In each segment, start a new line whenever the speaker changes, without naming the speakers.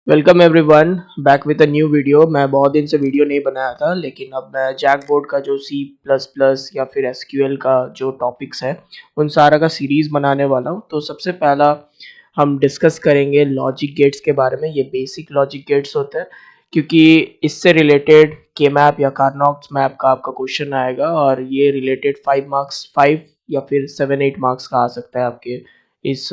Welcome everyone back with a new video. मैं बहुत दिन से वीडियो नहीं बनाया था, लेकिन अब मैं जैकबोर्ड का जो सी प्लस प्लस या फिर एसक्यूएल का जो टॉपिक्स है उन सारा का सीरीज़ बनाने वाला हूँ। तो सबसे पहला हम डिस्कस करेंगे लॉजिक गेट्स के बारे में। ये बेसिक लॉजिक गेट्स होते हैं, क्योंकि इससे रिलेटेड के मैप या कार्नोग्स मैप का आपका क्वेश्चन आएगा, और ये रिलेटेड 5 मार्क्स 5 या फिर 7-8 मार्क्स का आ सकता है आपके इस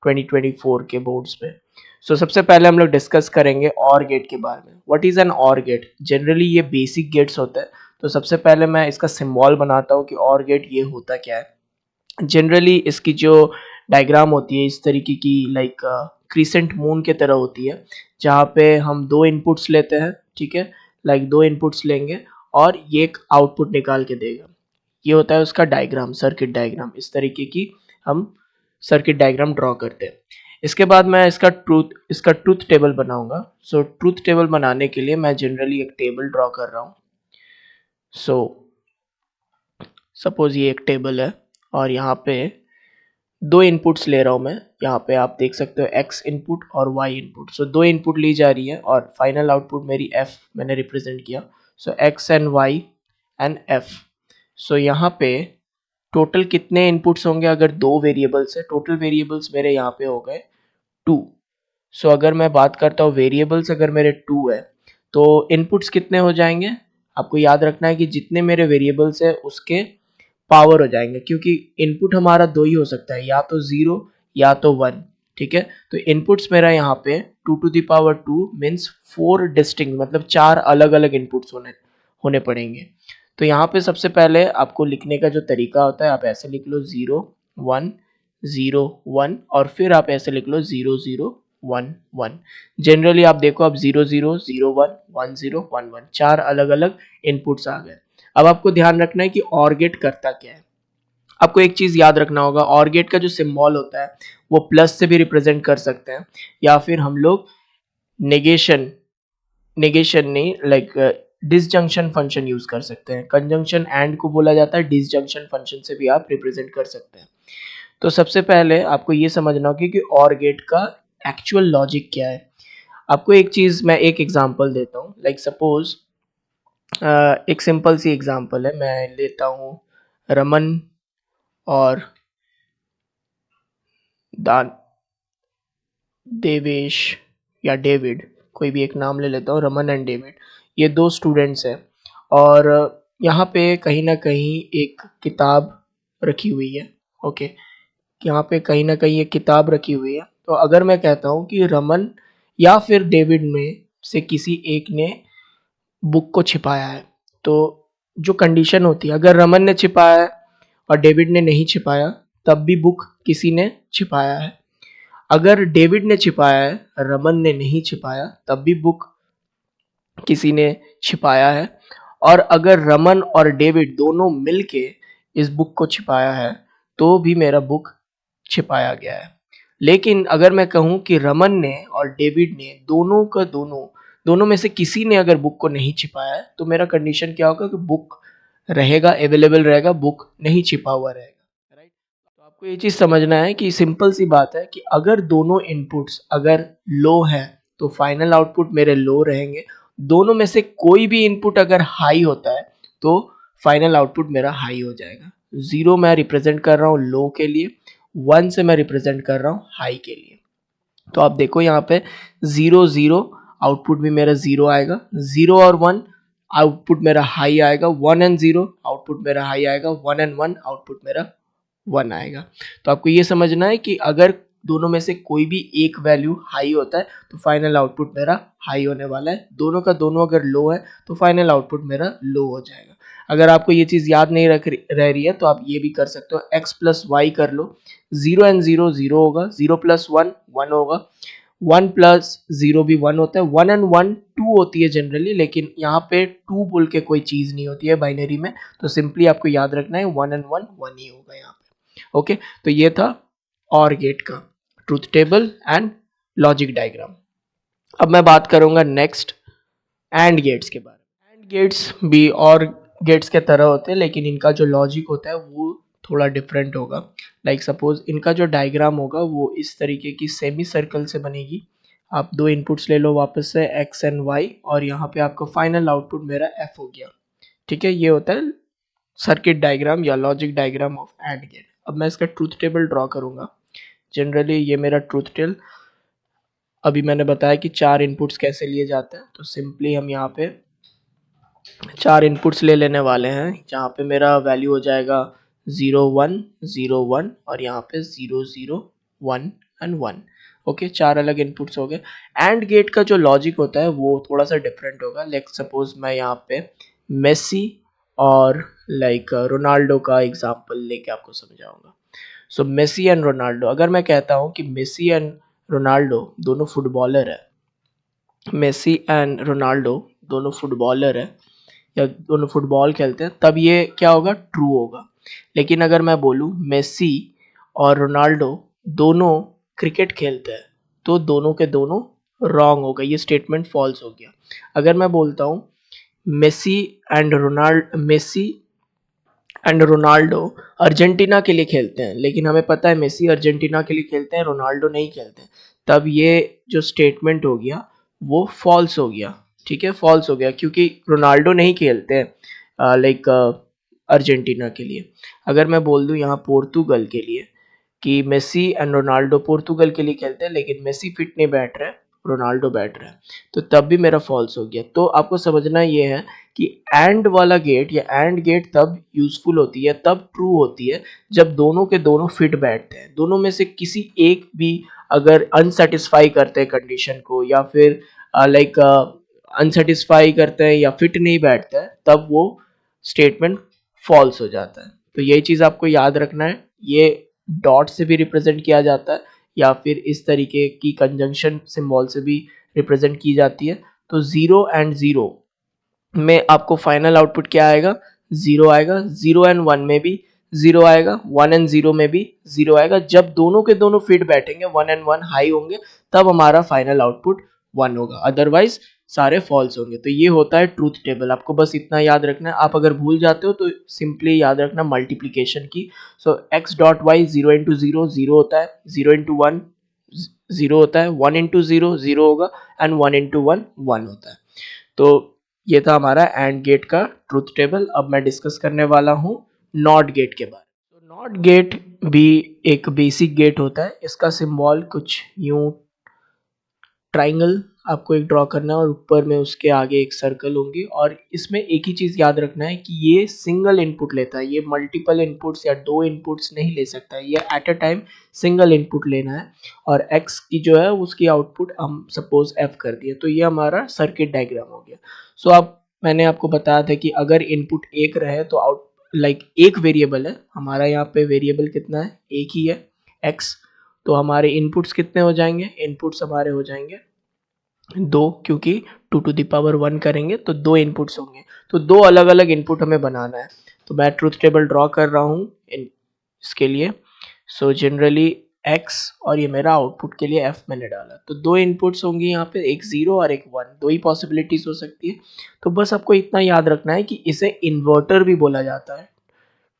2024 के बोर्ड्स पे। सबसे पहले हम लोग डिस्कस करेंगे और गेट के बारे में। व्हाट इज एन और गेट? जनरली ये बेसिक गेट्स होते हैं। तो सबसे पहले मैं इसका सिंबल बनाता हूँ कि और गेट ये होता क्या है। जनरली इसकी जो डायग्राम होती है इस तरीके की, लाइक क्रीसेंट मून के तरह होती है, जहाँ पे हम दो इनपुट्स लेते हैं, ठीक है। लाइक दो इनपुट्स लेंगे और ये एक आउटपुट निकाल के देगा। ये होता है उसका डायग्राम, सर्किट डायग्राम। इस तरीके की हम सर्किट डायग्राम ड्रॉ करते हैं। इसके बाद मैं इसका ट्रूथ टेबल बनाऊंगा। ट्रूथ टेबल बनाने के लिए मैं जनरली एक टेबल ड्रॉ कर रहा हूँ। सपोज ये एक टेबल है और यहाँ पे दो इनपुट्स ले रहा हूँ मैं। यहाँ पे आप देख सकते हो x इनपुट और y इनपुट। दो इनपुट ली जा रही है और फाइनल आउटपुट मेरी f मैंने रिप्रेजेंट किया। x and y and f। यहाँ पे टोटल कितने इनपुट्स होंगे? अगर दो वेरिएबल्स है, टोटल वेरिएबल्स मेरे यहाँ पे हो गए 2। अगर मैं बात करता हूँ वेरिएबल्स, अगर मेरे 2 है तो इनपुट्स कितने हो जाएंगे? आपको याद रखना है कि जितने मेरे वेरिएबल्स है उसके पावर हो जाएंगे, क्योंकि इनपुट हमारा दो ही हो सकता है, या तो 0 या तो 1। ठीक है, तो इनपुट्स मेरा यहाँ पे 2 to the power 2 means 4 distinct, मतलब 4 अलग अलग इनपुट्स होने पड़ेंगे। तो यहाँ पे सबसे पहले आपको लिखने का जो तरीका होता है, आप ऐसे लिख लो 0 1 0 1, और फिर आप ऐसे लिख लो 0 0 1 1। जनरली आप देखो, अब 0 0 0 1 1 0 1 1, 4 अलग अलग इनपुट्स आ गए। अब आपको ध्यान रखना है कि ऑर गेट करता क्या है। आपको एक चीज याद रखना होगा, ऑर गेट का जो सिंबल होता है वो प्लस से भी रिप्रेजेंट कर सकते हैं, या फिर हम लोग नेगेशन नेगेशन नहीं, लाइक डिसजंक्शन फंक्शन यूज कर सकते हैं। कंजंक्शन एंड को बोला जाता है, डिसजंक्शन फंक्शन से भी आप रिप्रेजेंट कर सकते हैं। तो सबसे पहले आपको ये समझना होगा कि ऑर गेट का एक्चुअल लॉजिक क्या है। आपको एक चीज, मैं एक एग्जांपल देता हूँ। लाइक सपोज एक सिंपल सी एग्जांपल है, मैं लेता हूँ रमन और दान देवेश या डेविड, कोई भी एक नाम ले लेता हूँ, रमन एंड डेविड। ये दो स्टूडेंट्स हैं, और यहाँ पे कहीं ना कहीं एक किताब रखी हुई है। ओके, यहाँ पे कहीं ना कहीं एक किताब रखी हुई है। तो अगर मैं कहता हूँ कि रमन या फिर डेविड में से किसी एक ने बुक को छिपाया है, तो जो कंडीशन होती है, अगर रमन ने छिपाया है और डेविड ने नहीं छिपाया, तब भी बुक किसी ने छिपाया है। अगर डेविड ने छिपाया है, रमन ने नहीं छिपाया, तब भी बुक किसी ने छिपाया है। और अगर रमन और डेविड दोनों मिलके इस बुक को छिपाया है, तो भी मेरा बुक छिपाया गया है। लेकिन अगर मैं कहूँ कि रमन ने और डेविड ने दोनों में से किसी ने अगर बुक को नहीं छिपाया है, तो मेरा कंडीशन क्या होगा कि बुक रहेगा, अवेलेबल रहेगा, बुक नहीं छिपा हुआ रहेगा। राइट। तो आपको ये चीज समझना है कि सिंपल सी बात है कि अगर दोनों इनपुट्स अगर लो है तो फाइनल आउटपुट मेरे लो रहेंगे। दोनों में से कोई भी इनपुट अगर हाई होता है तो फाइनल आउटपुट मेरा हाई हो जाएगा। 0 मैं रिप्रेजेंट कर रहा हूँ लो के लिए, 1 से मैं रिप्रेजेंट कर रहा हूँ हाई के लिए। तो आप देखो यहाँ पे 0 0 आउटपुट भी मेरा 0 आएगा, 0 और 1 आउटपुट मेरा हाई आएगा, 1 एंड 0 आउटपुट मेरा हाई आएगा, 1 एंड 1 आउटपुट मेरा 1 आएगा। तो आपको ये समझना है कि अगर दोनों में से कोई भी एक वैल्यू हाई होता है तो फाइनल आउटपुट मेरा हाई होने वाला है। दोनों का दोनों अगर लो है तो फाइनल आउटपुट मेरा लो हो जाएगा। अगर आपको ये चीज याद नहीं रह रही है तो आप ये भी कर सकते हो, x प्लस वाई कर लो। 0 एंड 0 0 होगा, 0 प्लस 1 1 होगा, 1 प्लस 0 भी 1 होता है, 1 एंड 1 2 होती है जनरली, लेकिन यहाँ पे 2 बोल के कोई चीज नहीं होती है बाइनरी में। तो सिंपली आपको याद रखना है 1 एंड 1 1 ही होगा यहाँ पे। ओके, तो ये था और गेट का truth table and logic diagram. अब मैं बात करूंगा नेक्स्ट एंड गेट्स के बारे में। एंड गेट्स भी और गेट्स के तरह होते हैं, लेकिन इनका जो लॉजिक होता है वो थोड़ा डिफरेंट होगा। लाइक सपोज इनका जो डायग्राम होगा वो इस तरीके की सेमी सर्कल से बनेगी। आप दो इनपुट्स ले लो वापस से x एंड y, और यहाँ पे आपका फाइनल आउटपुट मेरा f हो गया। ठीक है, ये होता है सर्किट डायग्राम या logic diagram of and gate. अब मैं इसका ट्रूथ टेबल ड्रॉ करूंगा। जनरली ये मेरा ट्रूथ टेबल, अभी मैंने बताया कि चार इनपुट्स कैसे लिए जाते हैं, तो सिंपली हम यहाँ पे चार इनपुट्स ले लेने वाले हैं, जहाँ पे मेरा वैल्यू हो जाएगा 0 1 0 1 और यहाँ पे 0 0 1 एंड 1। ओके, चार अलग इनपुट्स हो गए। एंड गेट का जो लॉजिक होता है वो थोड़ा सा डिफरेंट होगा। लेट्स सपोज मैं यहाँ पे मेसी और रोनाल्डो का एग्जांपल लेके आपको समझाऊंगा। सो मेसी एंड रोनाल्डो, अगर मैं कहता हूँ कि मेसी एंड रोनाल्डो दोनों फुटबॉलर है, मेसी एंड रोनाल्डो दोनों फुटबॉलर है या दोनों फुटबॉल खेलते हैं, तब ये क्या होगा, ट्रू होगा। लेकिन अगर मैं बोलूँ मेसी और रोनाल्डो दोनों क्रिकेट खेलते हैं, तो दोनों के दोनों रॉन्ग होगा, ये स्टेटमेंट फॉल्स हो गया। अगर मैं बोलता हूँ मेसी एंड रोनाल्डो अर्जेंटीना के लिए खेलते हैं, लेकिन हमें पता है मेसी अर्जेंटीना के लिए खेलते हैं, रोनाल्डो नहीं खेलते हैं, तब ये जो स्टेटमेंट हो गया वो फॉल्स हो गया। ठीक है, फॉल्स हो गया क्योंकि रोनाल्डो नहीं खेलते हैं अर्जेंटीना के लिए। अगर मैं बोल दूं यहाँ पोर्तुगल के लिए कि मेसी एंड रोनाल्डो पोर्तुगल के लिए खेलते हैं, लेकिन मेसी फिट नहीं बैठ रहा है, रोनाल्डो बैठ रहा है, तो तब भी मेरा फॉल्स हो गया। तो आपको समझना ये है कि एंड वाला गेट या एंड गेट तब यूजफुल होती है, तब ट्रू होती है, जब दोनों के दोनों फिट बैठते हैं। दोनों में से किसी एक भी अगर अनसेटिस्फाई करते हैं कंडीशन को, या फिर अनसेटिस्फाई करते हैं या फिट नहीं बैठते हैं, तब वो स्टेटमेंट फॉल्स हो जाता है। तो यही चीज़ आपको याद रखना है। ये डॉट से भी रिप्रेजेंट किया जाता है या फिर इस तरीके की कंजंक्शन सिंबल से भी रिप्रेजेंट की जाती है। तो 0 एंड 0 में आपको फाइनल आउटपुट क्या आएगा, 0 आएगा। 0 एंड 1 में भी 0 आएगा, 1 एंड 0 में भी 0 आएगा। जब दोनों के दोनों फिट बैठेंगे, 1 एंड 1 हाई होंगे, तब हमारा फाइनल आउटपुट 1 होगा, अदरवाइज सारे फॉल्स होंगे। तो ये होता है ट्रूथ टेबल। आपको बस इतना याद रखना है। आप अगर भूल जाते हो तो सिंपली याद रखना मल्टीप्लीकेशन की। सो एक्स डॉट वाई 0 इंटू 0 0 होता है, 0 इंटू 1 0 होता है, 1 इंटू 0 0 होगा, एंड 1 इंटू 1 1 होता है। तो ये था हमारा एंड गेट का ट्रूथ टेबल। अब मैं डिस्कस करने वाला हूँ नॉट गेट के बारे में। तो नॉट गेट भी एक बेसिक गेट होता है। इसका सिंबल कुछ यूं ट्राइंगल आपको एक ड्रॉ करना है और ऊपर में उसके आगे एक सर्कल होंगी, और इसमें एक ही चीज़ याद रखना है कि ये सिंगल इनपुट लेता है, ये मल्टीपल इनपुट्स या दो इनपुट्स नहीं ले सकता है, ये at a time single input लेना है। और x की जो है उसकी आउटपुट हम सपोज f कर दिए, तो ये हमारा सर्किट डायग्राम हो गया। सो अब मैंने आपको बताया था कि अगर इनपुट एक रहे तो एक वेरिएबल है हमारा, यहाँ पे वेरिएबल कितना है, एक ही है, x। तो हमारे इनपुट्स कितने हो जाएंगे, इनपुट्स हमारे हो जाएंगे दो, क्योंकि 2 टू द पावर 1 करेंगे तो दो इनपुट्स होंगे। तो दो अलग अलग इनपुट हमें बनाना है। तो मैं ट्रूथ टेबल ड्रॉ कर रहा हूँ इसके लिए। सो जनरली x और ये मेरा आउटपुट के लिए f मैंने डाला, तो दो इनपुट्स होंगी यहाँ पे, एक 0 और एक 1, दो ही पॉसिबिलिटीज हो सकती है। तो बस आपको इतना याद रखना है कि इसे इन्वर्टर भी बोला जाता है।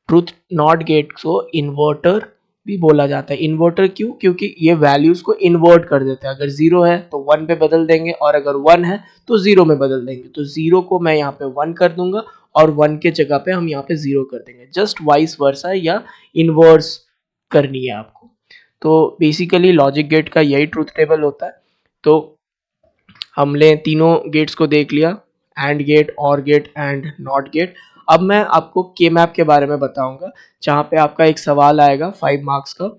ट्रूथ नॉट गेट को इन्वर्टर भी बोला जाता है। इन्वर्टर क्यों, क्योंकि ये वैल्यूज को इन्वर्ट कर देता है। अगर 0 है तो 1 पे बदल देंगे, और अगर 1 है तो 0 में बदल देंगे। तो 0 को मैं यहाँ पे 1 कर दूंगा और 1 के जगह पे हम यहाँ पे 0 कर देंगे। जस्ट वाइस वर्सा या इनवर्स करनी है आपको। तो बेसिकली लॉजिक गेट का यही ट्रूथ टेबल होता है। तो हमने तीनों गेट्स को देख लिया, एंड गेट, और गेट एंड नॉट गेट। अब मैं आपको के मैप के बारे में बताऊंगा, जहाँ पे आपका एक सवाल आएगा 5 मार्क्स का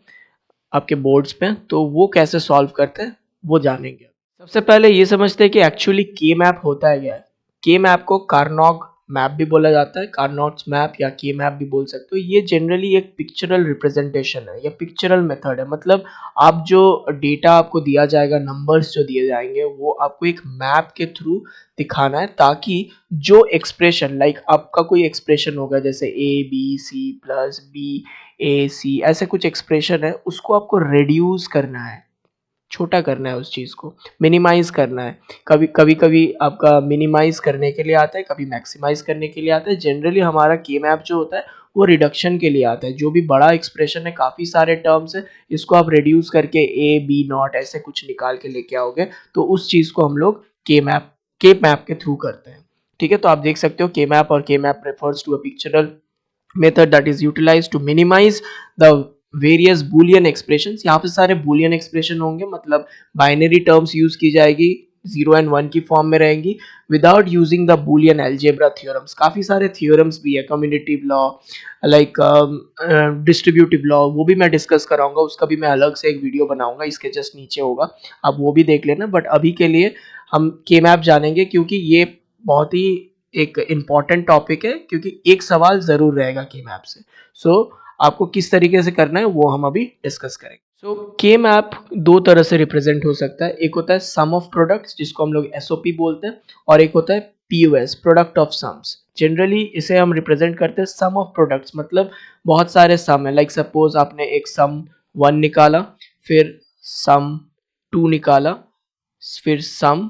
आपके बोर्ड्स पे, तो वो कैसे सॉल्व करते हैं वो जानेंगे। सबसे पहले ये समझते हैं कि एक्चुअली के मैप होता है क्या है। के मैप को कार्नोग मैप भी बोला जाता है, कार्नोट्स मैप या के मैप भी बोल सकते हो। ये जनरली एक पिक्चरल रिप्रेजेंटेशन है या पिक्चरल मेथड है। मतलब आप जो डेटा आपको दिया जाएगा, नंबर्स जो दिए जाएंगे, वो आपको एक मैप के थ्रू दिखाना है, ताकि जो एक्सप्रेशन आपका कोई एक्सप्रेशन होगा, जैसे A B C plus B A C, ऐसे कुछ एक्सप्रेशन है, उसको आपको रिड्यूस करना है, छोटा करना है, उस चीज़ को मिनिमाइज करना है। कभी कभी आपका मिनिमाइज करने के लिए आता है, कभी मैक्सिमाइज करने के लिए आता है। जनरली हमारा के मैप जो होता है वो रिडक्शन के लिए आता है। जो भी बड़ा एक्सप्रेशन है, काफ़ी सारे टर्म्स है, इसको आप रिड्यूस करके ए बी नॉट ऐसे कुछ निकाल के लेके आओगे, तो उस चीज़ को हम लोग के मैप के थ्रू करते हैं। ठीक है, तो आप देख सकते हो के मैप, और K map refers to a pictorial method that is utilized to minimize the various boolean expressions। यहाँ पे सारे boolean expression होंगे, मतलब binary terms use की जाएगी, 0 and 1 की फॉर्म में रहेंगी, without using the boolean algebra theorems। काफ़ी सारे theorems भी है, commutative law, like distributive law, वो भी मैं डिस्कस कराऊंगा, उसका भी मैं अलग से एक वीडियो बनाऊंगा, इसके जस्ट नीचे होगा, आप वो भी देख लेना। बट अभी के लिए हम के मैप जानेंगे, क्योंकि ये बहुत ही एक इम्पॉर्टेंट टॉपिक है, क्योंकि एक सवाल जरूर रहेगा के मैप से। सो आपको किस तरीके से करना है वो हम अभी डिस्कस करेंगे। सो के मैप दो तरह से रिप्रेजेंट हो सकता है, एक होता है सम ऑफ प्रोडक्ट्स जिसको हम लोग एसओपी बोलते हैं, और एक होता है POS, product of sums. Generally इसे हम रिप्रेजेंट करते हैं सम ऑफ प्रोडक्ट्स, मतलब बहुत सारे सम है, लाइक सपोज आपने एक सम 1 निकाला, फिर सम 2 निकाला, फिर सम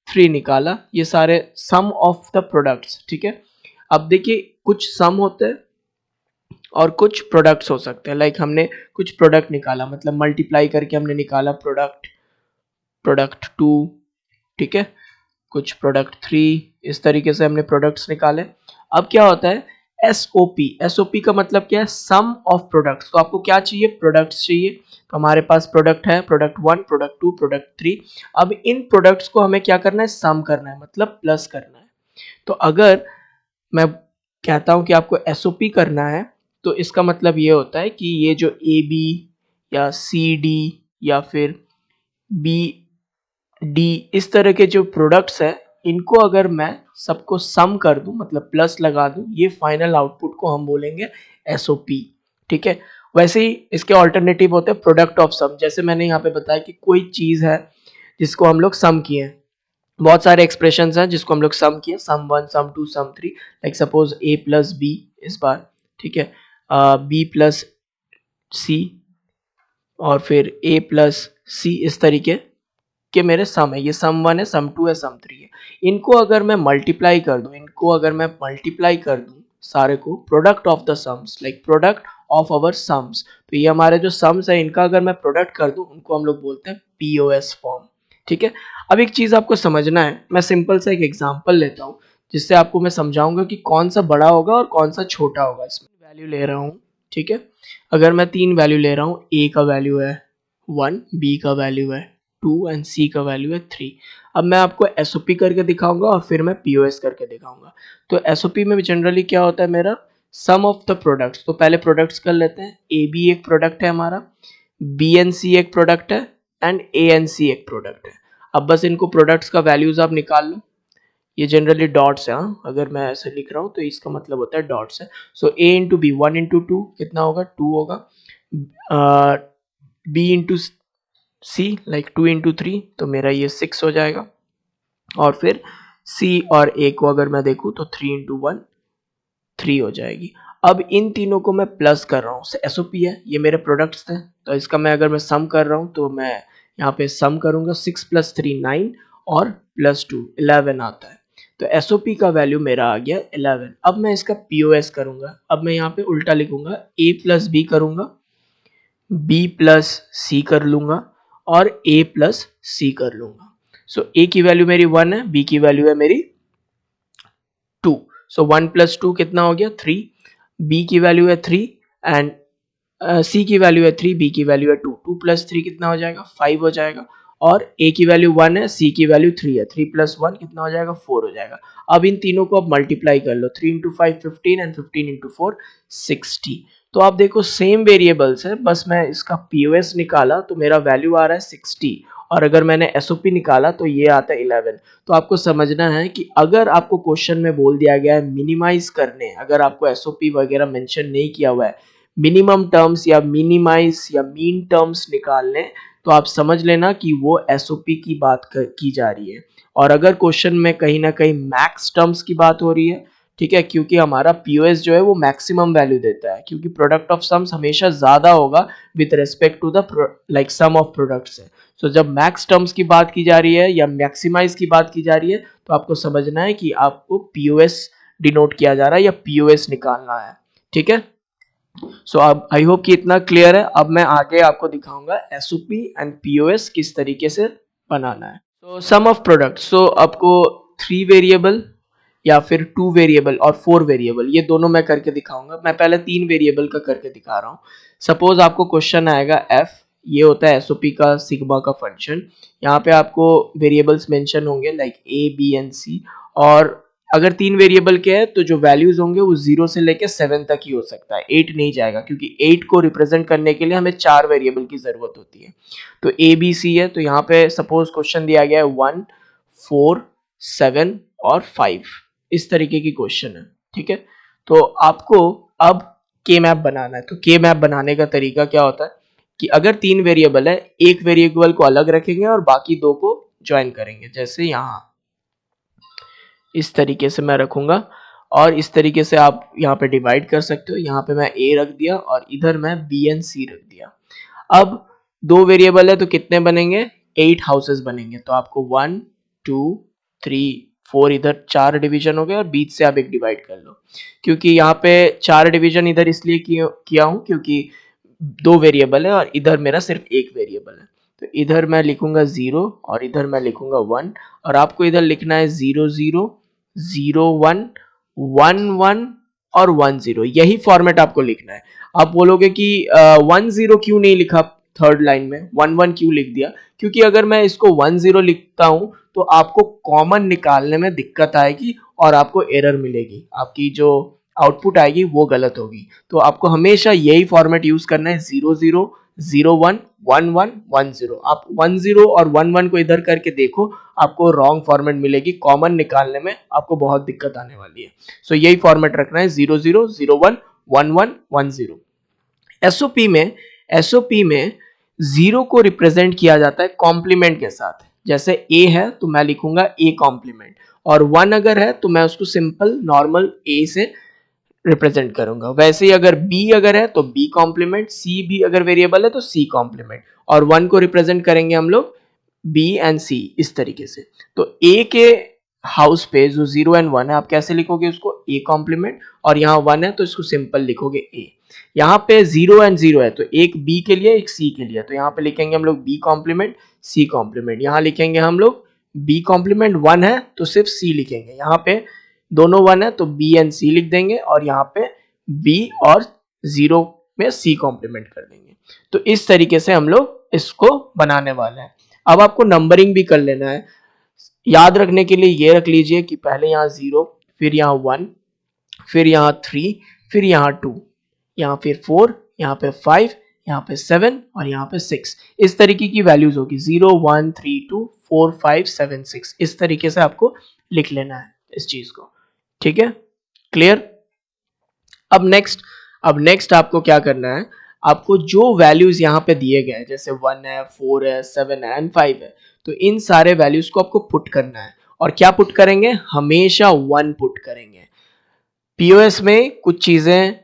3 निकाला, ये सारे सम ऑफ द प्रोडक्ट्स। ठीक है, अब देखिए कुछ सम होते हैं और कुछ प्रोडक्ट्स हो सकते हैं, लाइक हमने कुछ प्रोडक्ट निकाला, मतलब मल्टीप्लाई करके हमने निकाला प्रोडक्ट 2, ठीक है, कुछ प्रोडक्ट 3, इस तरीके से हमने प्रोडक्ट्स निकाले। अब क्या होता है एसओपी, एसओपी का मतलब क्या है, सम ऑफ प्रोडक्ट्स। तो आपको क्या चाहिए, प्रोडक्ट्स चाहिए, तो हमारे पास प्रोडक्ट है, प्रोडक्ट 1, प्रोडक्ट 2, प्रोडक्ट 3। अब इन प्रोडक्ट्स को हमें क्या करना है, सम करना है, मतलब प्लस करना है। तो अगर मैं कहता हूं कि आपको एसओपी करना है, तो इसका मतलब ये होता है कि ये जो ए बी या सी डी या फिर बी डी इस तरह के जो प्रोडक्ट्स हैं, इनको अगर मैं सबको सम कर दूं, मतलब प्लस लगा दूं, ये फाइनल आउटपुट को हम बोलेंगे एसओपी। ठीक है, वैसे ही इसके ऑल्टरनेटिव होते हैं प्रोडक्ट ऑफ सम। जैसे मैंने यहाँ पे बताया कि कोई चीज है जिसको हम लोग सम किए हैं, बहुत सारे एक्सप्रेशंस हैं जिसको हम लोग सम किए, सम 1, सम 2, सम 3, लाइक सपोज ए प्लस बी इस बार, ठीक है, बी प्लस सी, और फिर ए प्लस सी, इस तरीके के मेरे सम है। ये सम 1 है, सम 2 है, सम 3 है। इनको अगर मैं मल्टीप्लाई कर दूं, सारे को, product of the sums, like product of our sums, तो ये हमारे जो सम्स है इनका अगर मैं प्रोडक्ट कर दूं, उनको हम लोग बोलते हैं पीओएस फॉर्म। ठीक है, अब एक चीज आपको समझना है, मैं सिंपल सा एक एग्जांपल लेता हूं जिससे आपको मैं समझाऊंगा कि कौन सा बड़ा होगा और कौन सा छोटा होगा। इसमें वैल्यू ले रहा हूं, ठीक है, अगर मैं 3 वैल्यू ले रहा हूं, ए का वैल्यू है 1, बी का वैल्यू है 2 एंड सी का वैल्यू है 3। अब मैं आपको एसओपी करके दिखाऊंगा और फिर मैं पीओएस करके दिखाऊंगा। तो एसओपी में जनरली क्या होता है मेरा, सम ऑफ द प्रोडक्ट्स। तो पहले प्रोडक्ट्स कर लेते हैं, ए बी एक प्रोडक्ट है हमारा, बी एन सी एक प्रोडक्ट है, एंड ए एन सी एक प्रोडक्ट है। अब बस इनको प्रोडक्ट्स का वैल्यूज आप निकाल लो, ये जनरली डॉट्स है, हाँ? अगर मैं ऐसे लिख रहा हूँ तो इसका मतलब होता है डॉट्स है। सो ए इंटू बी, 1 इंटू 2 कितना होगा, 2 होगा, बी इंटू सी, लाइक 2 इंटू 3, तो मेरा ये 6 हो जाएगा। और फिर सी और ए को अगर मैं देखूँ तो 3 इंटू 1 3 हो जाएगी। अब इन तीनों को मैं प्लस कर रहा हूँ, एसओपी है, ये मेरे प्रोडक्ट्स थे, तो इसका मैं अगर मैं सम कर रहा हूँ तो मैं यहाँ पे सम करूँगा, 6 प्लस 3 9 और प्लस 2 11 आता है। तो एसओपी का वैल्यू मेरा आ गया 11। अब मैं इसका पीओएस करूँगा, अब मैं यहाँ पे उल्टा लिखूंगा, ए प्लस बी करूँगा, बी प्लस सी कर लूँगा और ए प्लस सी कर लूँगा। सो ए की वैल्यू मेरी 1 है, बी की वैल्यू है मेरी 2। सो 1 प्लस 2 कितना हो गया, 3, बी की वैल्यू है 3 एंड सी की वैल्यू है 3, बी की वैल्यू है 2, 2 प्लस 3 कितना हो जाएगा, 5 हो जाएगा। और ए की वैल्यू 1 है, सी की वैल्यू 3 है, 3 प्लस 1 कितना हो जाएगा, 4 हो जाएगा। अब इन तीनों को अब मल्टीप्लाई कर लो, 3 इंटू 5 15 एंड 15 इंटू 4 60। तो आप देखो सेम वेरिएबल्स है, बस मैं इसका पीओएस निकाला तो मेरा वैल्यू आ रहा है 60, और अगर मैंने एसओपी निकाला तो ये आता है 11। तो आपको समझना है कि अगर आपको क्वेश्चन में बोल दिया गया है मिनिमाइज करने, अगर आपको एसओपी वगैरह मेंशन नहीं किया हुआ है, मिनिमम टर्म्स या मिनिमाइज या मीन टर्म्स निकालने, तो आप समझ लेना कि वो एसओपी की बात की जा रही है। और अगर क्वेश्चन में कहीं ना कहीं मैक्स टर्म्स की बात हो रही है, ठीक है, क्योंकि हमारा पीओएस जो है वो मैक्सिमम वैल्यू देता है, क्योंकि प्रोडक्ट ऑफ सम्स हमेशा ज्यादा होगा with respect to the like sum of products है। सो जब मैक्स टर्म्स की बात की जा रही है या मैक्सिमाइज की बात की जा रही है, तो आपको समझना है कि आपको पीओएस डिनोट किया जा रहा है या पीओएस निकालना है। ठीक है। सो अब आई होप कि इतना क्लियर है। अब मैं आगे आपको दिखाऊंगा एसओपी एंड पीओएस किस तरीके से बनाना है। तो सम ऑफ प्रोडक्ट, सो आपको 3 वेरिएबल या फिर 2 वेरिएबल और 4 वेरिएबल, ये दोनों मैं करके दिखाऊंगा। मैं पहले 3 वेरिएबल का करके दिखा रहा हूँ। सपोज आपको क्वेश्चन आएगा एफ, ये होता है एसओपी का सिग्मा का फंक्शन। यहाँ पे आपको वेरिएबल्स मेंशन होंगे लाइक ए बी एंड सी, और अगर 3 वेरिएबल के हैं तो जो वैल्यूज होंगे वो 0 से लेके 7 तक ही हो सकता है, 8 नहीं जाएगा, क्योंकि 8 को रिप्रेजेंट करने के लिए हमें 4 वेरिएबल की जरूरत होती है। तो ए बी सी है, तो यहाँ पे सपोज क्वेश्चन दिया गया है 1 4 7 और 5, इस तरीके की क्वेश्चन है। ठीक है, तो आपको अब के मैप बनाना है। तो के मैप बनाने का तरीका क्या होता है कि अगर 3 वेरिएबल है, एक वेरिएबल को अलग रखेंगे और बाकी 2 को ज्वाइन करेंगे। जैसे यहाँ इस तरीके से मैं रखूंगा, और इस तरीके से आप यहाँ पे डिवाइड कर सकते हो। यहाँ पे मैं ए रख दिया और इधर मैं बी एंड सी रख दिया। अब 2 वेरिएबल है तो कितने बनेंगे, 8 हाउसेस बनेंगे। तो आपको 1 2 3 4, इधर 4 डिवीजन हो गए और बीच से आप एक डिवाइड कर लो। क्योंकि यहाँ पे 4 डिवीजन इधर इसलिए किया हूँ क्योंकि 2 वेरिएबल है और इधर मेरा सिर्फ एक वेरिएबल है। तो इधर मैं लिखूंगा 0 और इधर मैं लिखूंगा 1, और आपको इधर लिखना है 0 0 0 1 1 1 और 1 0, यही फॉर्मेट आपको लिखना है। आप बोलोगे कि 1 0 क्यों नहीं लिखा, थर्ड लाइन में 1 1 क्यों लिख दिया? क्योंकि अगर मैं इसको 1 0 लिखता हूं तो आपको कॉमन निकालने में दिक्कत आएगी और आपको एरर मिलेगी, आपकी जो आउटपुट आएगी वो गलत होगी। तो आपको हमेशा यही फॉर्मेट यूज करना है, 0 0 0 1 1 1 1 0। आप 1 0 और 1 1 को इधर करके देखो, आपको रॉन्ग फॉर्मेट मिलेगी, कॉमन निकालने में आपको बहुत दिक्कत आने वाली है। सो यही फॉर्मेट रखना है, 0 0 0 1 1 1 1 0। एसओपी में 0 को रिप्रेजेंट किया जाता है कॉम्प्लीमेंट के साथ। जैसे ए है तो मैं लिखूंगा ए कॉम्प्लीमेंट, और 1 अगर है तो मैं उसको सिंपल नॉर्मल ए से रिप्रेजेंट करूंगा। वैसे ही अगर बी अगर है तो बी कॉम्प्लीमेंट, सी भी अगर वेरिएबल है तो सी कॉम्प्लीमेंट, और 1 को रिप्रेजेंट करेंगे हम लोग बी एंड सी, इस तरीके से। तो ए के हाउस पे जो 0 एंड 1 है, आप कैसे लिखोगे उसको, ए कॉम्प्लीमेंट, और यहाँ 1 है तो इसको सिंपल लिखोगे ए। यहाँ पे 0 एंड 0 है तो एक बी के लिए एक सी के लिए, तो यहाँ पे लिखेंगे हम लोग बी कॉम्प्लीमेंट सी कॉम्प्लीमेंट। यहाँ लिखेंगे हम लोग बी कॉम्प्लीमेंट 1 है तो सिर्फ सी लिखेंगे, यहाँ पे दोनों 1 है तो बी एंड सी लिख देंगे, और यहाँ पे बी और 0 में सी कॉम्प्लीमेंट कर देंगे। तो इस तरीके से हम लोग इसको बनाने वाले हैं। अब आपको नंबरिंग भी कर लेना है। याद रखने के लिए ये रख लीजिए कि पहले यहाँ 0, फिर यहाँ 1, फिर यहाँ 3, फिर यहाँ 2, यहाँ फिर 4, यहाँ पे 5, यहाँ पे 7 और यहाँ पे 6। इस तरीके की वैल्यूज होगी, 0 1 3 2 4 5 7 6। इस तरीके से आपको लिख लेना है इस चीज को। ठीक है, क्लियर? अब नेक्स्ट आपको क्या करना है, आपको जो वैल्यूज यहाँ पे दिए गए हैं, जैसे 1 है 4 है 7 है एंड 5 है, तो इन सारे वैल्यूज को आपको पुट करना है। और क्या पुट करेंगे, हमेशा 1 पुट करेंगे। पीओएस में कुछ चीजें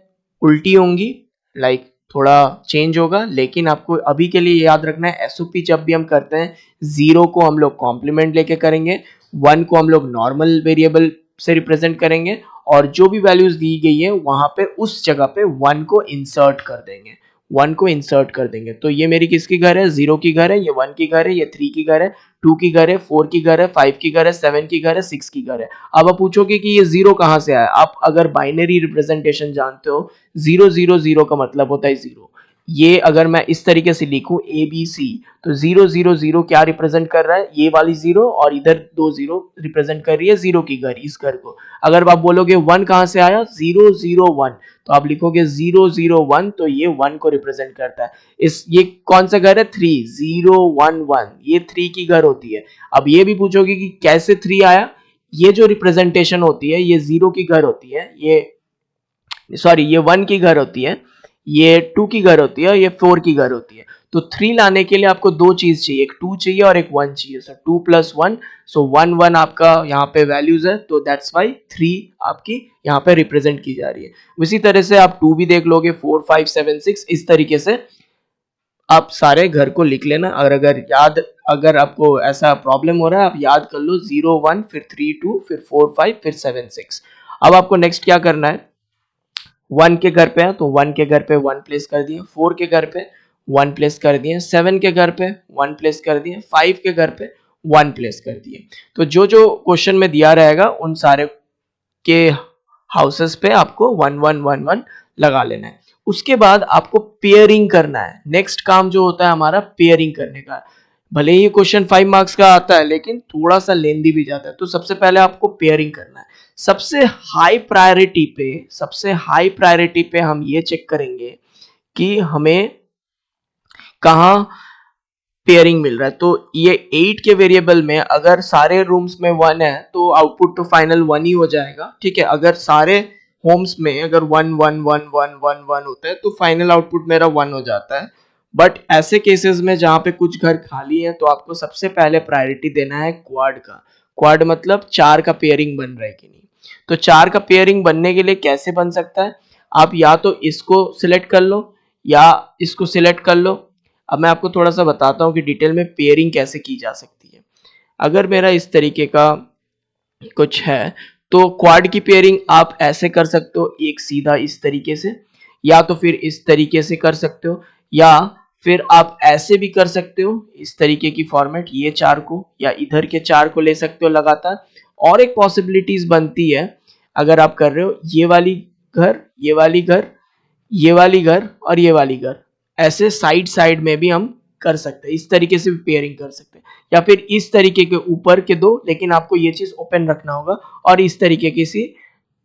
उल्टी होंगी, लाइक थोड़ा चेंज होगा, लेकिन आपको अभी के लिए याद रखना है, एसओपी जब भी हम करते हैं 0 को हम लोग कॉम्प्लीमेंट लेके करेंगे, 1 को हम लोग नॉर्मल वेरिएबल से रिप्रेजेंट करेंगे, और जो भी वैल्यूज दी गई है वहां पे उस जगह पे 1 को इंसर्ट कर देंगे, 1 को इंसर्ट कर देंगे। तो ये मेरी किसकी घर है, 0 की घर है, ये 1 की घर है, ये 3 की घर है, 2 की घर है, 4 की घर है, 5 की घर है, 7 की घर है, 6 की घर है। अब आप पूछोगे कि ये 0 कहां से आया, आप अगर बाइनरी रिप्रेजेंटेशन जानते हो, 0 0 0 का मतलब होता है 0। ये अगर मैं इस तरीके से लिखूं ए बी सी, तो 0 0 0 क्या रिप्रेजेंट कर रहा है, ये वाली 0, और इधर 2 0 रिप्रेजेंट कर रही है 0 की घर, इस घर को। अगर आप बोलोगे 1 कहां से आया, 0 0 1, तो आप लिखोगे 0 0 1, तो ये 1 को रिप्रेजेंट करता है। ये कौन सा घर है, 3, 0 1 1, ये 3 की घर होती है। अब ये भी पूछोगे कि कैसे 3 आया, ये जो रिप्रेजेंटेशन होती है ये 0 की घर होती है, ये 1 की घर होती है, ये 2 की घर होती है, ये 4 की घर होती है। तो 3 लाने के लिए आपको दो चीज चाहिए, एक 2 चाहिए और एक 1 चाहिए। सो 2 + 1, सो 1 1 आपका यहाँ पे वैल्यूज है, तो दैट्स वाई 3 आपकी यहाँ पे रिप्रेजेंट की जा रही है। उसी तरह से आप 2 भी देख लोगे, 4 5 7 6, इस तरीके से आप सारे घर को लिख लेना। और अगर आपको ऐसा प्रॉब्लम हो रहा है, आप याद कर लो, 0 1 फिर 3 2 फिर 4 5 फिर 7 6। अब आपको नेक्स्ट क्या करना है, 1 के घर पे है तो 1 के घर पे 1 प्लेस कर दिए, 4 के घर पे 1 प्लेस कर दिए, 7 के घर पे 1 प्लेस कर दिए, 5 के घर पे 1 प्लेस कर दिए। तो जो जो क्वेश्चन में दिया रहेगा उन सारे के हाउसेस पे आपको 1 1 1 1 लगा लेना है। उसके बाद आपको पेयरिंग करना है। नेक्स्ट काम जो होता है हमारा पेयरिंग करने का। भले ही क्वेश्चन 5 मार्क्स का आता है लेकिन थोड़ा सा लेंदी भी जाता है। तो सबसे पहले आपको पेयरिंग करना है। सबसे हाई प्रायोरिटी पे हम ये चेक करेंगे कि हमें कहाँ पेयरिंग मिल रहा है। तो ये 8 के वेरिएबल में अगर सारे रूम्स में 1 है तो आउटपुट तो फाइनल 1 ही हो जाएगा, ठीक है। अगर सारे होम्स में अगर 1 1 1 1 1 1 होता है तो फाइनल आउटपुट मेरा 1 हो जाता है। बट ऐसे केसेस में जहां पे कुछ घर खाली है तो आपको सबसे पहले प्रायोरिटी देना है क्वाड का। क्वाड मतलब 4 का पेयरिंग बन रहा है कि नहीं। तो 4 का पेयरिंग बनने के लिए कैसे बन सकता है, आप या तो इसको सिलेक्ट कर लो या इसको सिलेक्ट कर लो। अब मैं आपको थोड़ा सा बताता हूँ कि डिटेल में पेयरिंग कैसे की जा सकती है। अगर मेरा इस तरीके का कुछ है तो क्वाड की पेयरिंग आप ऐसे कर सकते हो, एक सीधा इस तरीके से, या तो फिर इस तरीके से कर सकते हो, या फिर आप ऐसे भी कर सकते हो इस तरीके की फॉर्मेट, ये 4 को या इधर के 4 को ले सकते हो लगातार। और एक पॉसिबिलिटीज बनती है अगर आप कर रहे हो ये वाली घर, ये वाली घर, ये वाली घर और ये वाली घर, ऐसे साइड साइड में भी हम कर सकते हैं। इस तरीके से भी पेयरिंग कर सकते हैं, या फिर इस तरीके के ऊपर के दो, लेकिन आपको ये चीज ओपन रखना होगा और इस तरीके की सी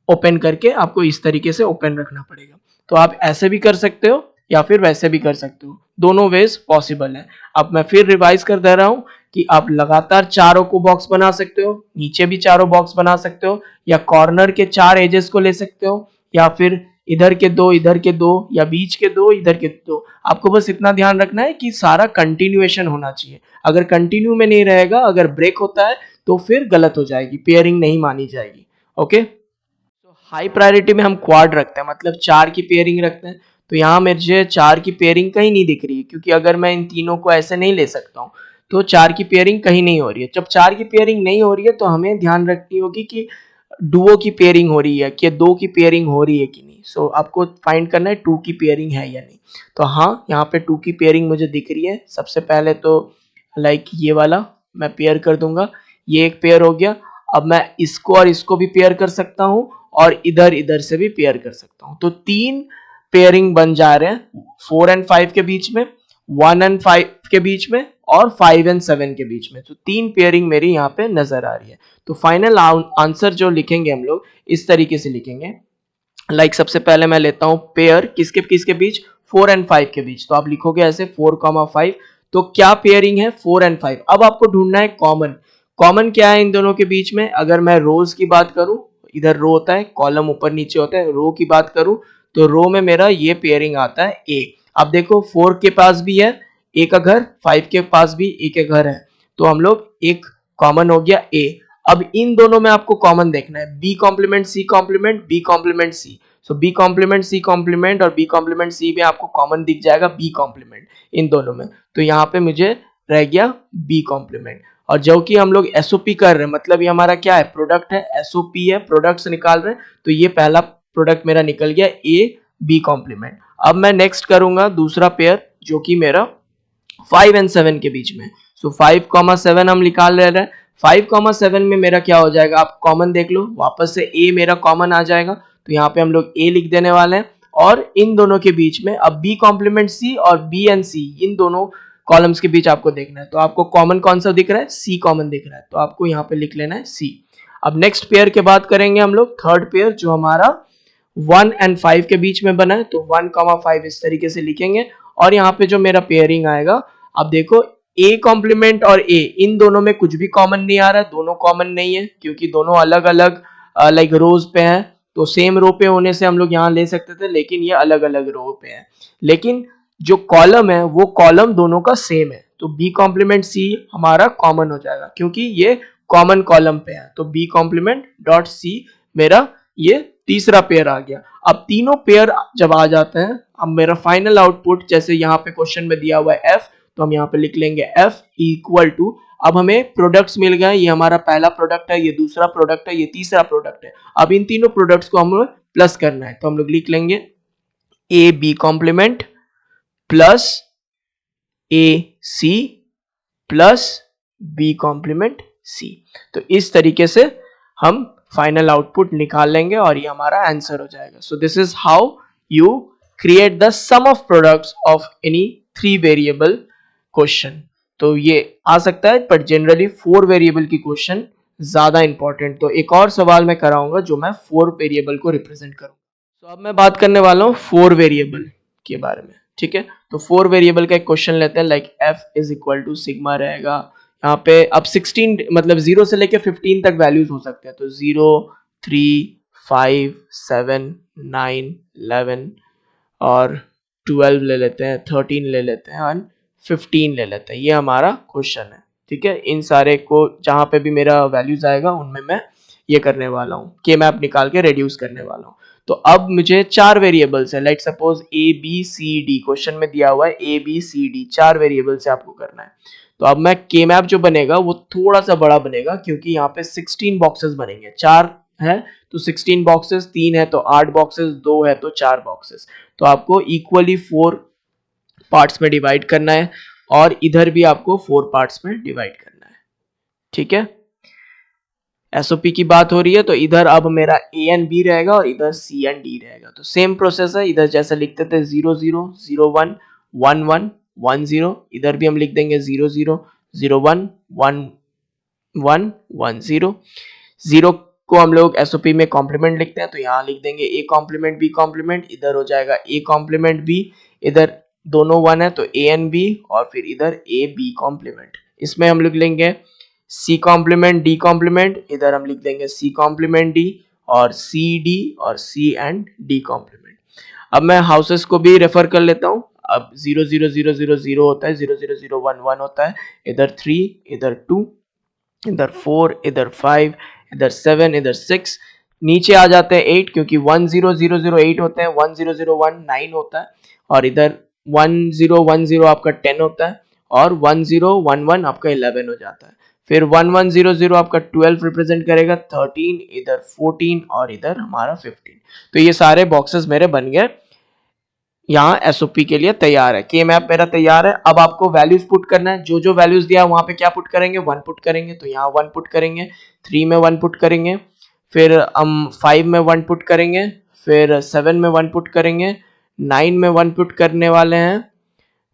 ओपन करके आपको इस तरीके से ओपन रखना पड़ेगा। तो आप ऐसे भी कर सकते हो या फिर वैसे भी कर सकते हो, दोनों वेज पॉसिबल है। अब मैं फिर रिवाइज कर दे रहा हूं कि आप लगातार चारों को बॉक्स बना सकते हो, नीचे भी चारों बॉक्स बना सकते हो, या कॉर्नर के 4 एजेस को ले सकते हो, या फिर इधर के दो, इधर के दो, या बीच के दो, इधर के दो। आपको बस इतना ध्यान रखना है कि सारा कंटिन्यूएशन होना चाहिए। अगर कंटिन्यू में नहीं रहेगा, अगर ब्रेक होता है तो फिर गलत हो जाएगी, पेयरिंग नहीं मानी जाएगी। ओके, तो हाई प्रायोरिटी में हम क्वाड रखते हैं, मतलब 4 की पेयरिंग रखते हैं। तो यहाँ मुझे 4 की पेयरिंग कहीं नहीं दिख रही है, क्योंकि अगर मैं इन तीनों को ऐसे नहीं ले सकता हूँ तो 4 की पेयरिंग कहीं नहीं हो रही है। जब 4 की पेयरिंग नहीं हो रही है तो हमें ध्यान रखनी होगी कि डुओ की पेयरिंग हो रही है कि 2 की पेयरिंग हो रही है कि नहीं। सो आपको फाइंड करना है 2 की पेयरिंग है या नहीं। तो हाँ, यहाँ पे 2 की पेयरिंग मुझे दिख रही है। सबसे पहले तो लाइक ये वाला मैं पेयर कर दूंगा, ये एक पेयर हो गया। अब मैं इसको और इसको भी पेयर कर सकता हूँ और इधर इधर से भी पेयर कर सकता हूँ। तो 3 पेयरिंग बन जा रहे हैं, 4 एंड 5 के बीच में, 1 एंड 5 के बीच में और 5 एंड 7 के बीच में। तो 3 पेयरिंग मेरी यहाँ पे नजर आ रही है। तो फाइनल आंसर जो लिखेंगे हम लोग इस तरीके से लिखेंगे। सबसे पहले मैं लेता हूं पेयर किसके किसके बीच, 4 एंड 5 के बीच। तो आप लिखोगे ऐसे 4, 5। तो क्या पेयरिंग है, 4 एंड 5। अब आपको ढूंढना है कॉमन। कॉमन क्या है इन दोनों के बीच में। अगर मैं रोज की बात करूं, इधर रो होता है, कॉलम ऊपर नीचे होता है, रो की बात करूं तो रो में मेरा ये पेयरिंग आता है ए। अब देखो 4 के पास भी है ए का घर, 5 के पास भी ए के घर है, तो हम लोग एक कॉमन हो गया ए। अब इन दोनों में आपको कॉमन देखना है, B complement C complement, B complement C. So B complement C complement और बी कॉम्प्लीमेंट सी में आपको कॉमन दिख जाएगा बी कॉम्प्लीमेंट इन दोनों में। तो यहाँ पे मुझे रह गया बी कॉम्प्लीमेंट। और जो कि हम लोग एसओपी कर रहे हैं, मतलब ये हमारा क्या है, प्रोडक्ट है, एसओपी है, प्रोडक्ट्स निकाल रहे हैं। तो ये पहला प्रोडक्ट मेरा निकल गया ए बी कॉम्प्लीमेंट। अब मैं नेक्स्ट करूंगा दूसरा पेयर जो कि मेरा 5 एंड 7 के बीच में। सो 5, 7 हम निकाल ले रहे हैं। 5, 7 में मेरा क्या हो जाएगा, आप कॉमन देख लो, वापस से ए मेरा कॉमन आ जाएगा। तो यहाँ पे हम लोग ए लिख देने वाले हैं। और इन दोनों के बीच में अब बी कॉम्प्लीमेंट सी और बी एंड सी, इन दोनों कॉलम्स के बीच आपको देखना है। तो आपको कॉमन कौन सा दिख रहा है, सी कॉमन दिख रहा है, तो आपको यहाँ पे लिख लेना है सी। अब नेक्स्ट पेयर के बात करेंगे हम लोग, थर्ड पेयर जो हमारा 1 एंड 5 के बीच में बना है। तो 1, 5 इस तरीके से लिखेंगे। और यहाँ पे जो मेरा पेयरिंग आएगा, अब देखो ए कॉम्प्लीमेंट और ए, इन दोनों में कुछ भी कॉमन नहीं आ रहा है, दोनों कॉमन नहीं है क्योंकि दोनों अलग अलग रोज पे हैं। तो सेम रो पे होने से हम लोग यहाँ ले सकते थे, लेकिन ये अलग अलग रो पे है। लेकिन जो कॉलम है वो कॉलम दोनों का सेम है, तो बी कॉम्प्लीमेंट सी हमारा कॉमन हो जाएगा क्योंकि ये कॉमन कॉलम पे है। तो बी कॉम्प्लीमेंट डॉट सी मेरा ये तीसरा पेयर आ गया। अब तीनों पेयर जब आ जाते हैं, अब मेरा फाइनल आउटपुट, जैसे यहाँ पे क्वेश्चन में दिया हुआ है एफ, तो हम यहाँ पे लिख लेंगे एफ इक्वल टू, अब हमें प्रोडक्ट्स मिल गए, ये हमारा पहला प्रोडक्ट है, ये दूसरा प्रोडक्ट है, ये तीसरा प्रोडक्ट है। अब इन तीनों प्रोडक्ट्स को हम प्लस करना है, तो हम लोग लिख लेंगे A B complement plus A C plus B complement C. तो इस तरीके से हम फाइनल आउटपुट निकाल लेंगे और ये हमारा आंसर हो जाएगा। So this is how you create the sum of products of any 3 variable question. तो ये आ सकता है, पर जनरली 4 वेरिएबल की क्वेश्चन ज्यादा इंपॉर्टेंट। तो एक और सवाल मैं कराऊंगा जो मैं 4 वेरिएबल को रिप्रेजेंट करूंगा। तो अब मैं बात करने वाला हूँ 4 वेरिएबल के बारे में, ठीक है। तो 4 वेरिएबल का एक क्वेश्चन लेते हैं, like f is equal to sigma रहेगा। यहाँ पे अब 16 मतलब 0 से लेके 15 तक वैल्यूज हो सकते हैं, तो 0 3 5 7 9 11 और 12 ले लेते हैं, 13 ले लेते हैं और 15 ले लेते हैं। ये हमारा क्वेश्चन है, ठीक है। इन सारे को जहां पे भी मेरा वैल्यूज आएगा उनमें मैं ये करने वाला हूँ, के मैप निकाल के रेड्यूस करने वाला हूँ। तो अब मुझे 4 वेरिएबल्स है, like suppose A B C D, question में दिया हुआ है A B C D, 4 variable से आपको करना है। तो अब मैं के मैप जो बनेगा वो थोड़ा सा बड़ा बनेगा, क्योंकि यहाँ पे 16 बॉक्सेस बनेंगे, 4 है तो 16 बॉक्सेस, 3 है तो 8 बॉक्सेस, 2 है तो 4 बॉक्सेस। तो आपको इक्वली 4 पार्ट्स में डिवाइड करना है और इधर भी आपको 4 पार्ट्स में डिवाइड करना है, ठीक है। एसओपी की बात हो रही है, तो इधर अब मेरा ए एंड बी रहेगा और इधर सी एंड डी रहेगा। तो सेम प्रोसेस है, इधर जैसे लिखते थे 0 0 0 1 1 1 1 0, इधर भी हम लिख देंगे 0 0 0 1 1 1 1 0। 0 को हम लोग एसओपी में कॉम्प्लीमेंट लिखते हैं, तो यहाँ लिख देंगे ए कॉम्प्लीमेंट बी कॉम्प्लीमेंट, इधर हो जाएगा ए कॉम्प्लीमेंट बी, इधर दोनों 1 है तो ए एंड बी, और फिर इधर ए बी कॉम्प्लीमेंट। इसमें हम लिख लेंगे सी कॉम्प्लीमेंट डी कॉम्प्लीमेंट, इधर हम लिख देंगे सी कॉम्प्लीमेंट डी, और सी डी और सी एंड डी कॉम्प्लीमेंट। अब मैं हाउसेस को भी रेफर कर लेता हूँ। अब 0 0 0 0 0 होता है, 0 0 0 1 1 होता है, इधर 3, इधर 2, इधर 4, इधर 5, इधर 7, इधर 6, नीचे आ जाते हैं 8, क्योंकि 1 0 0 0 8 होते हैं, 1 0 0 1 9 होता है, और इधर 1 0 1 0 आपका 10 होता है, और 1 0 1 1 आपका 11 हो जाता है। फिर 1 1 0 0 आपका 12 रिप्रेजेंट करेगा, 13, इधर 14 और इधर हमारा 15। तो ये सारे बॉक्सेस मेरे बन गए, यहाँ एसओपी के लिए तैयार है, के मैप मेरा तैयार है। अब आपको वैल्यूज पुट करना है, जो जो वैल्यूज दिया है वहां पे क्या पुट करेंगे, 1 पुट करेंगे, तो यहाँ 1 पुट करेंगे, 3 में 1 पुट करेंगे, फिर हम 5 में 1 पुट करेंगे, फिर 7 में 1 पुट करेंगे, 9 में 1 पुट करने वाले हैं,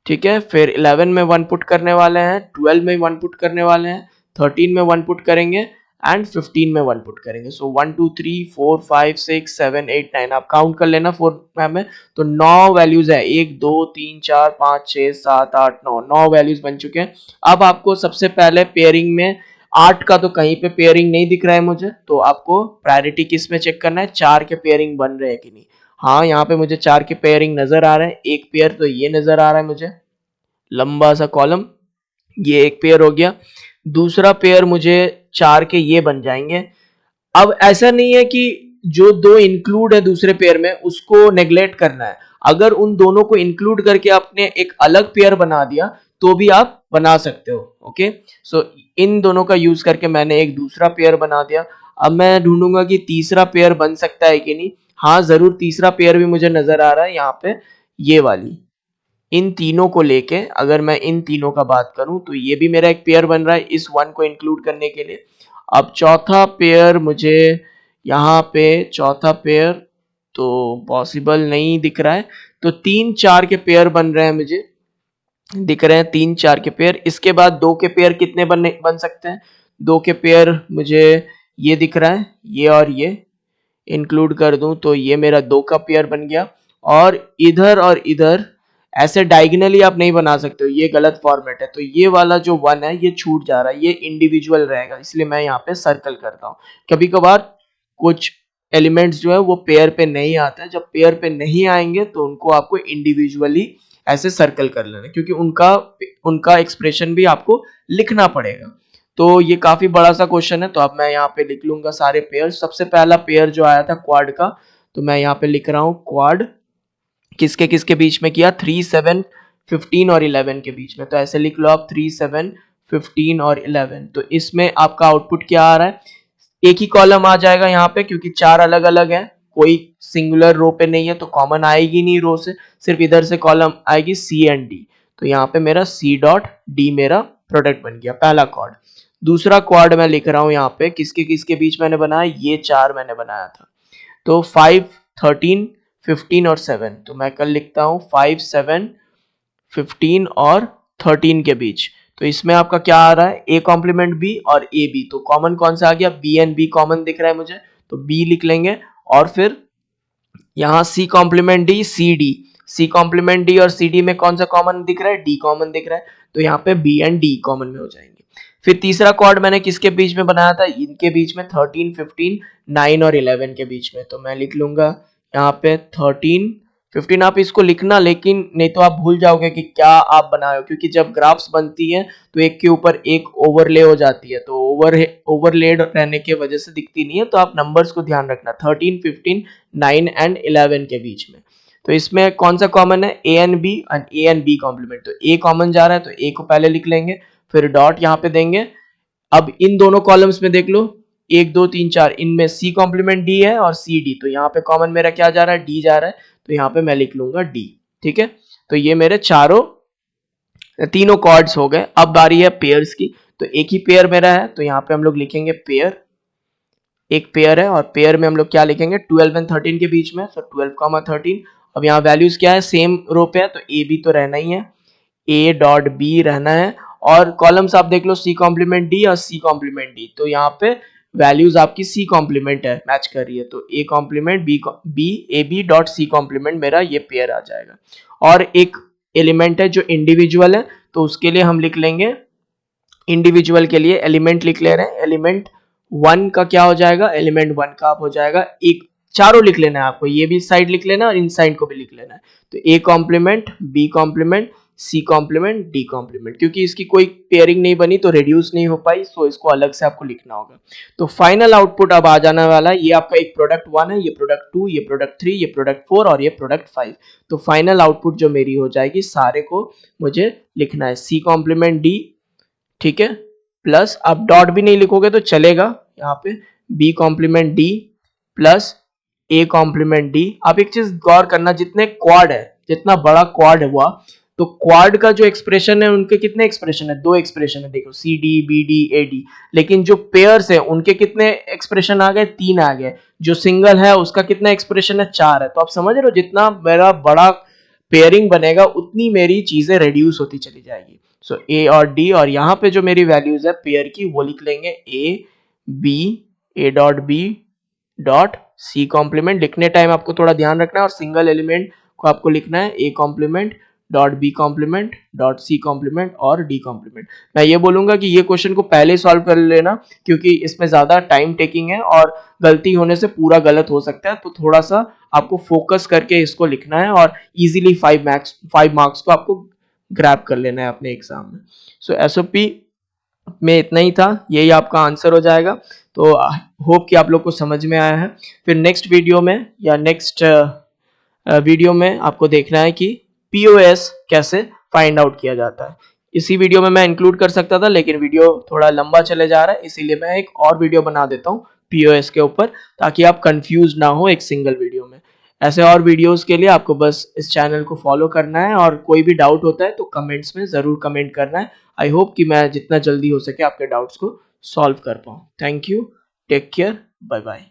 ठीक है, फिर 11 में 1 पुट करने वाले हैं, 12 में 1 पुट करने वाले हैं, 13 में 1 पुट करेंगे एंड 15 में 1 पुट करेंगे। सो 1 2 3 4 5 6 7 8 9, आप काउंट कर लेना 4 में। तो 9 वैल्यूज है, 1 2 3 4 5 6 7 8 9, 9 वैल्यूज बन चुके हैं। अब आपको सबसे पहले पेयरिंग में 8 का तो कहीं पे पेयरिंग नहीं दिख रहा है मुझे, तो आपको प्रायोरिटी किस में चेक करना है, 4 के पेयरिंग बन रहे हैं कि नहीं। हाँ, यहाँ पे मुझे 4 के पेयरिंग नजर आ रहे हैं, एक पेयर तो ये नजर आ रहा है मुझे, लंबा सा कॉलम, ये एक पेयर हो गया। दूसरा पेयर मुझे 4 के ये बन जाएंगे। अब ऐसा नहीं है कि जो 2 इंक्लूड है दूसरे पेयर में उसको नेग्लेक्ट करना है, अगर उन दोनों को इंक्लूड करके आपने एक अलग पेयर बना दिया तो भी आप बना सकते हो। ओके, सो इन दोनों का यूज करके मैंने एक दूसरा पेयर बना दिया। अब मैं ढूंढूंगा कि तीसरा पेयर बन सकता है कि नहीं। हाँ, जरूर तीसरा पेयर भी मुझे नजर आ रहा है यहाँ पे, ये वाली। इन तीनों को लेके अगर मैं इन तीनों का बात करूं तो ये भी मेरा एक पेयर बन रहा है इस 1 को इंक्लूड करने के लिए। अब चौथा पेयर मुझे यहाँ पे, चौथा पेयर तो पॉसिबल नहीं दिख रहा है, तो 3 4 के पेयर बन रहे हैं मुझे, दिख रहे हैं 3 4 के पेयर। इसके बाद 2 के पेयर कितने बन सकते हैं, 2 के पेयर मुझे ये दिख रहा है, ये और ये इंक्लूड कर दूं तो ये मेरा 2 का पेयर बन गया। और इधर ऐसे डायगोनली आप नहीं बना सकते हो, ये गलत फॉर्मेट है, तो ये वाला जो 1 है ये छूट जा रहा है, ये इंडिविजुअल रहेगा, इसलिए मैं यहाँ पे सर्कल करता हूँ। कभी कभार कुछ एलिमेंट्स जो है वो पेयर पे नहीं आते हैं, जब पेयर पे नहीं आएंगे तो उनको आपको इंडिविजुअली ऐसे सर्कल कर लेना, क्योंकि उनका एक्सप्रेशन भी आपको लिखना पड़ेगा। तो ये काफी बड़ा सा क्वेश्चन है, तो अब मैं यहाँ पे लिख लूंगा सारे पेयर। सबसे पहला पेयर जो आया था क्वाड का, तो मैं यहाँ पे लिख रहा हूँ क्वाड किसके किसके बीच में किया, 3 7 15 और 11 के बीच में। तो ऐसे लिख लो आप 3 7 15 और 11। तो इसमें आपका आउटपुट क्या आ रहा है, एक ही कॉलम आ जाएगा यहाँ पे क्योंकि चार अलग अलग है, कोई सिंगुलर रो पे नहीं है तो कॉमन आएगी नहीं रो से, सिर्फ इधर से कॉलम आएगी सी एंड डी। तो यहाँ पे मेरा सी डॉट डी मेरा प्रोडक्ट बन गया, पहला क्वाड। दूसरा क्वाड मैं लिख रहा हूँ यहाँ पे, किसके किसके बीच मैंने बनाया, ये चार मैंने बनाया था। तो 5, 13, 15 और 7, तो मैं कल लिखता हूँ 5, 7, 15 और 13 के बीच। तो इसमें आपका क्या आ रहा है, ए कॉम्प्लीमेंट बी और ए बी। तो कॉमन कौन सा आ गया, बी एंड बी कॉमन दिख रहा है मुझे, तो बी लिख लेंगे। और फिर यहाँ C complement D, C D, C complement D और सी डी में कौन सा कॉमन दिख रहा है, डी कॉमन दिख रहा है, तो यहाँ पे बी एंड डी कॉमन में हो जाएंगे। फिर तीसरा क्वाड मैंने किसके बीच में बनाया था, इनके बीच में 13, 15, 9 और 11 के बीच में। तो मैं लिख लूंगा यहाँ पे 13, 15, आप इसको लिखना लेकिन नहीं तो आप भूल जाओगे कि क्या आप बनाए हो, क्योंकि जब ग्राफ्स बनती है तो एक के ऊपर एक ओवरले हो जाती है, तो ओवरलेड रहने की वजह से दिखती नहीं है। तो आप नंबर्स को ध्यान रखना, 13, 15, 9 एंड 11 के बीच में। तो इसमें कौन सा कॉमन है, A and B and A and B complement. तो ए कॉमन जा रहा है तो ए को पहले लिख लेंगे, फिर डॉट यहाँ पे देंगे। अब इन दोनों कॉलम्स में देख लो, 1, 2, 3, 4, इनमें सी कॉम्प्लीमेंट डी है और सी डी, तो यहाँ पे कॉमन मेरा क्या जा रहा है, डी जा रहा है, तो यहाँ पे मैं लिख लूंगा डी। ठीक है, तो ये मेरे तीनों कॉर्ड्स हो गए। अब बारी है पेयर्स की, तो एक ही पेयर मेरा है तो यहाँ पे हम लोग लिखेंगे पेयर, एक पेयर है और पेयर में हम लोग क्या लिखेंगे, 12 एंड 13 के बीच में, तो 12, 13। अब यहाँ वैल्यूज क्या है, सेम रो पे है तो ए बी तो रहना ही है, ए डॉट बी रहना है। और कॉलम्स आप देख लो, सी कॉम्प्लीमेंट डी और सी कॉम्प्लीमेंट डी, तो यहाँ पे वैल्यूज आपकी सी कॉम्प्लीमेंट है, मैच कर रही है, तो A complement B A B dot C complement मेरा ये पेयर आ जाएगा। और एक एलिमेंट है जो इंडिविजुअल है, तो उसके लिए हम लिख लेंगे, इंडिविजुअल के लिए एलिमेंट लिख ले रहे हैं, एलिमेंट 1 का क्या हो जाएगा, एलिमेंट 1 का आप हो जाएगा एक, चारों लिख लेना है आपको, ये भी साइड लिख लेना है और इन साइड को भी लिख लेना है। तो A complement, B complement, C complement, D complement, क्योंकि इसकी कोई पेयरिंग नहीं बनी तो रिड्यूस नहीं हो पाई, सो इसको अलग से आपको लिखना होगा। तो फाइनल आउटपुट अब आ जाने वाला है, ये आपका एक प्रोडक्ट 1 है, ये प्रोडक्ट 2, ये प्रोडक्ट 3, ये प्रोडक्ट 4 और ये प्रोडक्ट 5। तो फाइनल आउटपुट जो मेरी हो जाएगी, सारे को मुझे लिखना है, सी कॉम्प्लीमेंट डी, ठीक है, प्लस आप डॉट भी नहीं लिखोगे तो चलेगा, यहाँ पे B complement D plus A complement D. आप एक चीज गौर करना, जितने क्वाड है, जितना बड़ा क्वाड हुआ, तो क्वाड का जो एक्सप्रेशन है, उनके कितने एक्सप्रेशन है, दो एक्सप्रेशन है, देखो C D, B D, A D. लेकिन जो पेयर्स है उनके कितने एक्सप्रेशन आ गए, 3 आ गए। जो सिंगल है उसका कितना एक्सप्रेशन है, 4 है। तो आप समझ रहे हो, जितना मेरा बड़ा पेयरिंग बनेगा उतनी मेरी चीजें रिड्यूस होती चली जाएगी। सो ए और डी, और यहाँ पे जो मेरी वैल्यूज है पेयर की वो लिख लेंगे A B, A dot B dot C complement. लिखने टाइम आपको थोड़ा ध्यान रखना है, और सिंगल एलिमेंट को आपको लिखना है A complement dot B complement dot C complement और डी कॉम्प्लीमेंट। मैं ये बोलूंगा कि ये क्वेश्चन को पहले सॉल्व कर लेना, क्योंकि इसमें ज्यादा टाइम टेकिंग है और गलती होने से पूरा गलत हो सकता है, तो थोड़ा सा आपको फोकस करके इसको लिखना है और इजीली 5 मार्क्स को आपको ग्रैब कर लेना है अपने एग्जाम में। सो एसओपी में इतना ही था, यही आपका आंसर हो जाएगा। तो होप कि आप लोग को समझ में आया है। फिर नेक्स्ट वीडियो में या नेक्स्ट वीडियो में आपको देखना है कि पीओएस कैसे फाइंड आउट किया जाता है। इसी वीडियो में मैं इंक्लूड कर सकता था, लेकिन वीडियो थोड़ा लंबा चले जा रहा है, इसीलिए मैं एक और वीडियो बना देता हूँ पीओएस के ऊपर, ताकि आप कंफ्यूज ना हो एक सिंगल वीडियो में। ऐसे और वीडियोस के लिए आपको बस इस चैनल को फॉलो करना है, और कोई भी डाउट होता है तो कमेंट्स में ज़रूर कमेंट करना है। आई होप कि मैं जितना जल्दी हो सके आपके डाउट्स को सॉल्व कर पाऊँ। Thank you, take care, bye bye.